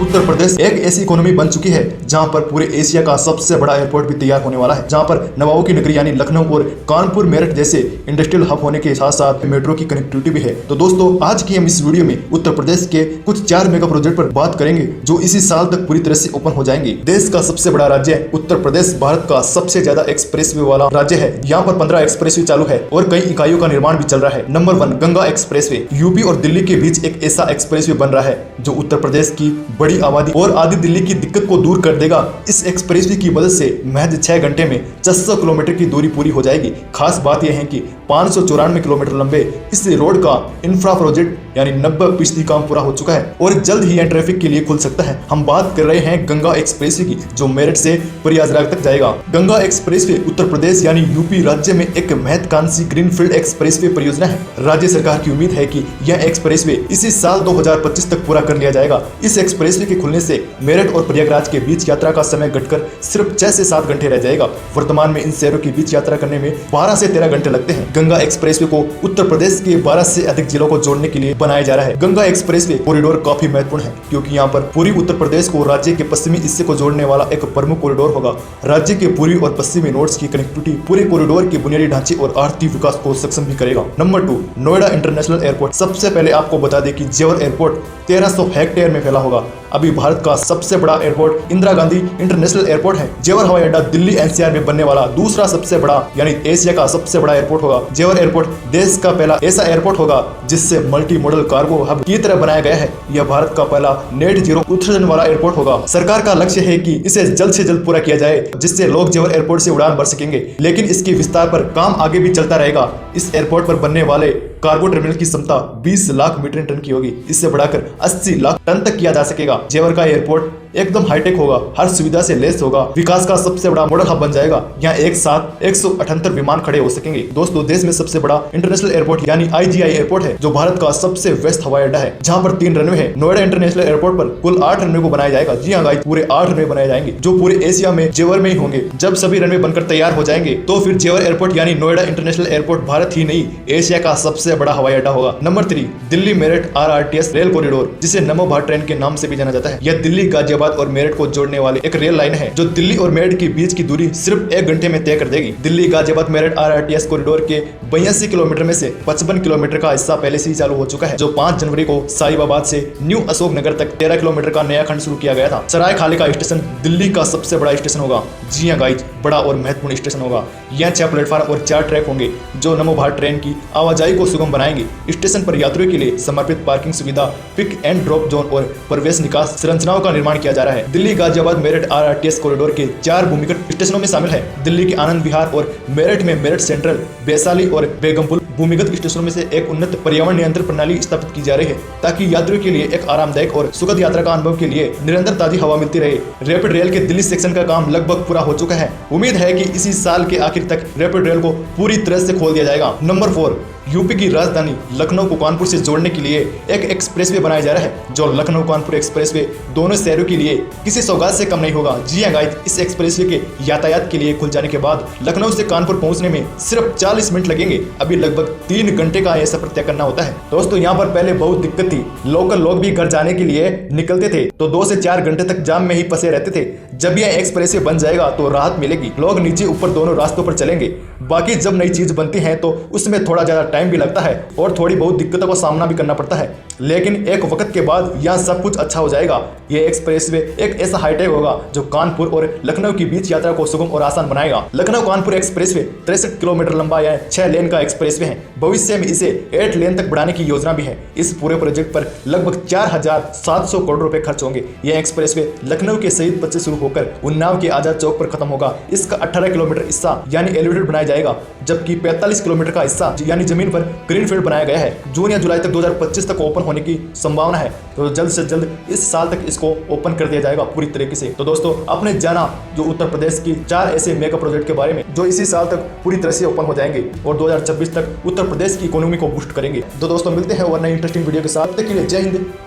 उत्तर प्रदेश एक ऐसी इकोनॉमी बन चुकी है जहां पर पूरे एशिया का सबसे बड़ा एयरपोर्ट भी तैयार होने वाला है, जहां पर नवाबों की नगरी यानी लखनऊ और कानपुर मेरठ जैसे इंडस्ट्रियल हब होने के साथ साथ मेट्रो की कनेक्टिविटी भी है। तो दोस्तों, आज की हम इस वीडियो में उत्तर प्रदेश के कुछ 4 मेगा प्रोजेक्ट पर बात करेंगे जो इसी साल तक पूरी तरह से ओपन हो जाएंगे। देश का सबसे बड़ा राज्य उत्तर प्रदेश भारत का सबसे ज्यादा एक्सप्रेसवे वाला राज्य है। यहाँ पर 15 एक्सप्रेसवे चालू है और कई इकाइयों का निर्माण भी चल रहा है। Number 1 Ganga expressway. यूपी और दिल्ली के बीच एक ऐसा एक्सप्रेसवे बन रहा है जो उत्तर प्रदेश की बड़ी आबादी और आदि दिल्ली की दिक्कत को दूर कर देगा। इस एक्सप्रेसवे की मदद से महज 6 घंटे में 600 किलोमीटर की दूरी पूरी हो जाएगी। खास बात यह है कि 594 किलोमीटर लंबे इस रोड का इंफ्रा प्रोजेक्ट यानी 90% काम पूरा हो चुका है और जल्द ही यह ट्रैफिक के लिए खुल सकता है। हम बात कर रहे हैं गंगा एक्सप्रेसवे की जो मेरठ से प्रयागराज तक जाएगा। गंगा एक्सप्रेसवे उत्तर प्रदेश यानी यूपी राज्य में एक महत्वाकांक्षी ग्रीनफील्ड एक्सप्रेसवे परियोजना है। राज्य सरकार की उम्मीद है कि यह एक्सप्रेसवे इसी साल 2025 तक पूरा कर लिया जाएगा। इस एक्सप्रेसवे के खुलने से मेरठ और प्रयागराज के बीच यात्रा का समय घटकर सिर्फ 6 से 7 घंटे रह जाएगा। वर्तमान में इन शहरों के बीच यात्रा करने में 12 से 13 घंटे लगते हैं। गंगा एक्सप्रेसवे को उत्तर प्रदेश के 12 से अधिक जिलों को जोड़ने के लिए बनाया जा रहा है। गंगा एक्सप्रेसवे कॉरिडोर काफी महत्वपूर्ण है क्योंकि यहाँ पर पूर्वी उत्तर प्रदेश को राज्य के पश्चिमी हिस्से को जोड़ने वाला एक प्रमुख कॉरिडोर होगा। राज्य के पूर्वी और पश्चिमी नोड्स की कनेक्टिविटी पूरे कॉरिडोर के बुनियादी ढांचे और आर्थिक विकास को सक्षम भी करेगा। Number 2 Noida international airport. सबसे पहले आपको बता दें कि जेवर एयरपोर्ट 1300 हेक्टेयर में फैला होगा। अभी भारत का सबसे बड़ा airport Indira Gandhi international airport है। जेवर हवाई अड्डा दिल्ली एनसीआर में बनने वाला दूसरा सबसे बड़ा यानी एशिया का सबसे बड़ा एयरपोर्ट होगा। जेवर एयरपोर्ट देश का पहला ऐसा एयरपोर्ट होगा जिससे मल्टी मॉडल कार्गो हब की तरह बनाया गया है। यह भारत का पहला नेट जीरो उत्सर्जन वाला एयरपोर्ट होगा। सरकार का लक्ष्य है कि इसे जल्द से जल्द पूरा किया जाए जिससे लोग जेवर एयरपोर्ट से उड़ान भर सकेंगे, लेकिन इसके विस्तार पर काम आगे भी चलता रहेगा। इस एयरपोर्ट पर बनने वाले कार्गो टर्मिनल की क्षमता 20 लाख मीट्रिक टन की होगी। इससे बढ़ाकर 80 लाख टन तक किया जा सकेगा। जेवर का एयरपोर्ट एकदम हाईटेक होगा, हर सुविधा से लेस होगा, विकास का सबसे बड़ा मॉडल हब बन जाएगा। यहाँ एक साथ 178 विमान खड़े हो सकेंगे। दोस्तों, देश में सबसे बड़ा इंटरनेशनल एयरपोर्ट यानी IGI एयरपोर्ट है जो भारत का सबसे व्यस्त हवाई अड्डा है, जहाँ पर 3 रनवे है। नोएडा इंटरनेशनल एयरपोर्ट पर कुल 8 रनवे को बनाया जाएगा। जी हाँ गाइस, पूरे 8 रनवे बनाए जाएंगे जो पूरे एशिया में जेवर में ही होंगे। जब सभी रनवे बनकर तैयार हो जाएंगे तो फिर जेवर एयरपोर्ट यानी नोएडा इंटरनेशनल एयरपोर्ट भारत ही नहीं एशिया का सबसे बड़ा हवाई अड्डा होगा। Number 3 Delhi Meerut RRTS rail corridor, जिसे नमो भारत ट्रेन के नाम से भी जाना जाता है। यह दिल्ली गाजियाबाद और मेरठ को जोड़ने वाली एक रेल लाइन है जो दिल्ली और मेरठ के बीच की दूरी सिर्फ 1 घंटे में तय कर देगी। दिल्ली गाजियाबाद मेरठ RRTS कॉरिडोर के 82 किलोमीटर में से 55 किलोमीटर का हिस्सा पहले से ही चालू हो चुका है, जो 5 जनवरी को साहिबाबाद से न्यू अशोक नगर तक 13 किलोमीटर का नया खंड शुरू किया गया था। सराय खाली का स्टेशन दिल्ली का सबसे बड़ा स्टेशन होगा। जी हाँ गाइज, बड़ा और महत्वपूर्ण स्टेशन होगा। यहाँ 6 प्लेटफार्म और 4 ट्रैक होंगे जो नमो भारत ट्रेन की आवाजाही को सुगम बनाएंगे। स्टेशन पर यात्रियों के लिए समर्पित पार्किंग सुविधा, पिक एंड ड्रॉप जोन और प्रवेश निकास संरचनाओं का निर्माण किया जा रहा है। दिल्ली गाजियाबाद मेरठ RRTS कॉरिडोर के 4 भूमिगत स्टेशनों में शामिल है। दिल्ली के आनंद विहार और मेरठ में मेरठ सेंट्रल, वैशाली और बेगमपुर भूमिगत स्टेशनों में से एक उन्नत पर्यावरण नियंत्रण प्रणाली स्थापित की जा रही है ताकि यात्रियों के लिए एक आरामदायक और सुखद यात्रा का अनुभव के लिए निरंतर ताजी हवा मिलती रहे। रैपिड रेल के दिल्ली सेक्शन का काम लगभग पूरा हो चुका है। उम्मीद है कि इसी साल के आखिर तक रैपिड रेल को पूरी तरह से खोल दिया जाएगा। नंबर 4 यूपी की राजधानी लखनऊ को कानपुर से जोड़ने के लिए एक एक्सप्रेसवे बनाया जा रहा है जो लखनऊ कानपुर एक्सप्रेसवे दोनों शहरों के लिए किसी सौगात से कम नहीं होगा। जी हाँ गाइस, इस एक्सप्रेसवे के यातायात के लिए खुल जाने के बाद लखनऊ से कानपुर पहुंचने में सिर्फ 40 मिनट लगेंगे। अभी लगभग 3 घंटे का यह सफर तय करना होता है। दोस्तों, यहाँ पर पहले बहुत दिक्कत थी। लोकल लोग भी घर जाने के लिए निकलते थे तो 2 से 4 घंटे तक जाम में ही फंसे रहते थे। जब यह एक्सप्रेसवे बन जाएगा तो राहत मिलेगी। लोग नीचे ऊपर दोनों रास्तों पर चलेंगे। बाकी जब नई चीज बनती है तो उसमें थोड़ा ज्यादा टाइम भी लगता है और थोड़ी बहुत दिक्कतों का सामना भी करना पड़ता है, लेकिन एक वक्त के बाद यह सब कुछ अच्छा हो जाएगा। यह एक्सप्रेसवे एक ऐसा हाईटेक होगा जो कानपुर और लखनऊ के बीच यात्रा को सुगम और आसान बनाएगा। लखनऊ कानपुर एक्सप्रेसवे 63 किलोमीटर लंबा या 6 लेन का एक्सप्रेसवे है। भविष्य में इसे 8 लेन तक बढ़ाने की योजना भी है। इस पूरे प्रोजेक्ट पर लगभग 4700 करोड़ रुपए खर्च होंगे। यह एक्सप्रेसवे लखनऊ के शहीद पथ से शुरू होकर उन्नाव के आजाद चौक पर खत्म होगा। इसका 18 किलोमीटर हिस्सा यानी एलिवेटेड बनाया जाएगा, जबकि 45 किलोमीटर का हिस्सा यानी जमीन पर ग्रीनफील्ड बनाया गया है। जून या जुलाई तक 2025 तक ओपन होने की संभावना है, तो जल्द से जल्द इस साल तक इसको ओपन कर दिया जाएगा पूरी तरीके से। तो दोस्तों, आपने जाना जो उत्तर प्रदेश की 4 ऐसे मेगा प्रोजेक्ट के बारे में जो इसी साल तक पूरी तरह से ओपन हो जाएंगे और 2026 तक उत्तर प्रदेश की इकोनॉमी को बूस्ट करेंगे। तो दोस्तों, मिलते हैं और नई इंटरेस्टिंग वीडियो के साथ। तब तक के लिए जय हिंद।